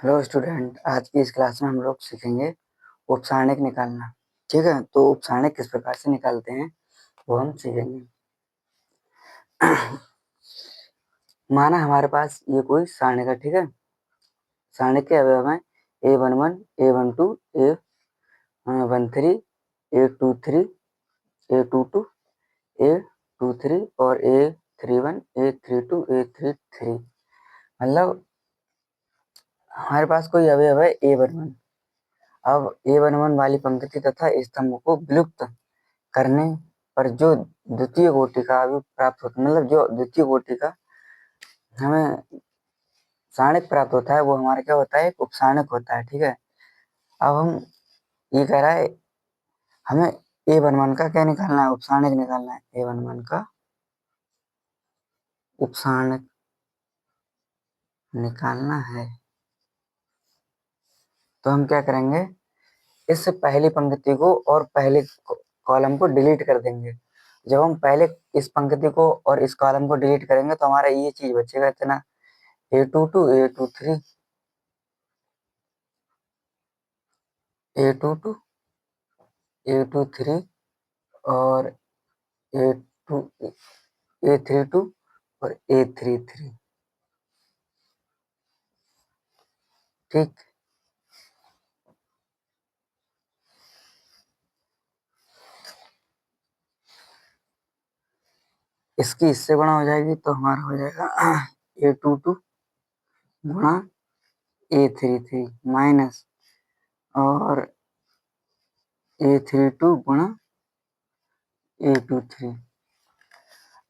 Hello student, आज की इस क्लास में हम लोग सीखेंगे उपसारणिक निकालना। ठीक है, तो उपसारणिक किस प्रकार से निकालते हैं वो हम सीखेंगे। माना हमारे पास ये कोई सारणिक है। ठीक है, सारणिक के अवयव हैं A11, A12, A13, A23, A22, A23 और A31, A32, A33। मतलब हमारे पास कोई अवयव है A11। अब A11 वाली पंक्ति तथा स्तंभ को विलुप्त करने पर जो द्वितीय कोटि का अवयव प्राप्त होता है, मतलब जो द्वितीय कोटि का हमें सारणिक प्राप्त होता है वो हमारा क्या होता है, एक उपसारणिक होता है। ठीक है, अब हम ये कह रहा है हमें A11 का क्या निकालना है, उपसारणिक निकालना है। A11 का उपसारणिक निकालना है तो हम क्या करेंगे, इस पहली पंक्ति को और पहले कॉलम को डिलीट कर देंगे। जब हम पहले इस पंक्ति को और इस कॉलम को डिलीट करेंगे तो हमारा ये चीज बचेगा इतना, A22, A23, A22, A23 और A32 और A33। ठीक, इसकी इससे गुणा हो जाएगी तो हमारा हो जाएगा A22 गुणा A33 माइनस और A32 गुणा A23।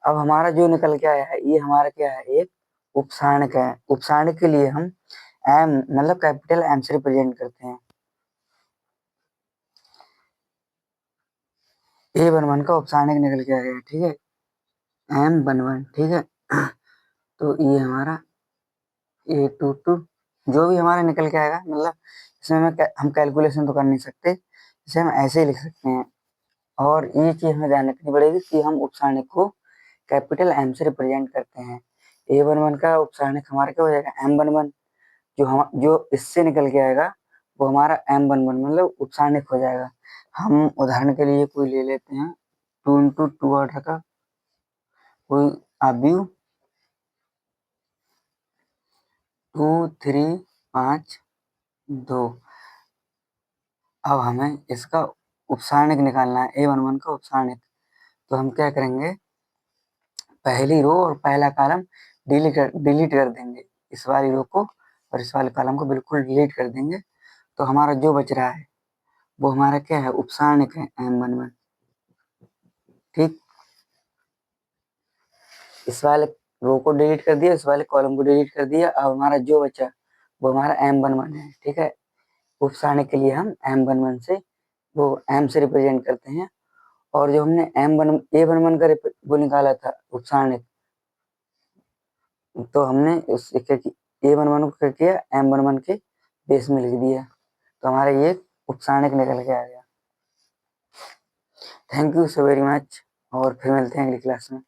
अब हमारा जो निकल के आया है ये हमारा क्या है, एक उपसारणिक है। उपसारणिक के लिए हम एम मतलब कैपिटल एम से रिप्रेजेंट करते हैं। A11 का उपसारणिक निकल के आया है। ठीक है, M11। ठीक है, तो ये हमारा A22 जो भी हमारा निकल के आएगा, मतलब इसमें हम कैलकुलेशन तो कर नहीं सकते, इसे हम ऐसे ही लिख सकते हैं। और ये चीज हमें ध्यान रखनी पड़ेगी कि हम उपसारणिक को कैपिटल एम से रिप्रेजेंट करते हैं। A11 का उपसारणिक हमारा क्या हो जाएगा, M11। जो इससे निकल के आएगा वो हमारा M11 मतलब उपसारणिक हो जाएगा। हम उदाहरण के लिए कोई ले लेते हैं 2 × 2 ऑर्डर का कोई अवयव 2, 3, 5, 2। अब हमें इसका उपसारणिक निकालना है, A11 का उपसारणिक। तो हम क्या करेंगे, पहली रो और पहला कॉलम डिलीट कर देंगे, इस वाली रो को और इस वाले कॉलम को बिल्कुल डिलीट कर देंगे। तो हमारा जो बच रहा है वो हमारा क्या है, उपसारणिक है M11। ठीक, इस वाले रो को डिलीट कर दिया, इस वाले कॉलम को डिलीट कर दिया। अब हमारा जो बचा वो हमारा M11 है। ठीक है, उपसारणिक के लिए हम M11 से वो M से रिप्रेजेंट करते हैं। और जो हमने A11 का वो निकाला था उपसारणिक, तो हमने उस A11 को क्या किया, M11 के बेस में लिख दिया। तो हमारा ये उपसारणिक निकल के आ गया। Thank you so very much, और फिर मिलते हैं अगली क्लास में।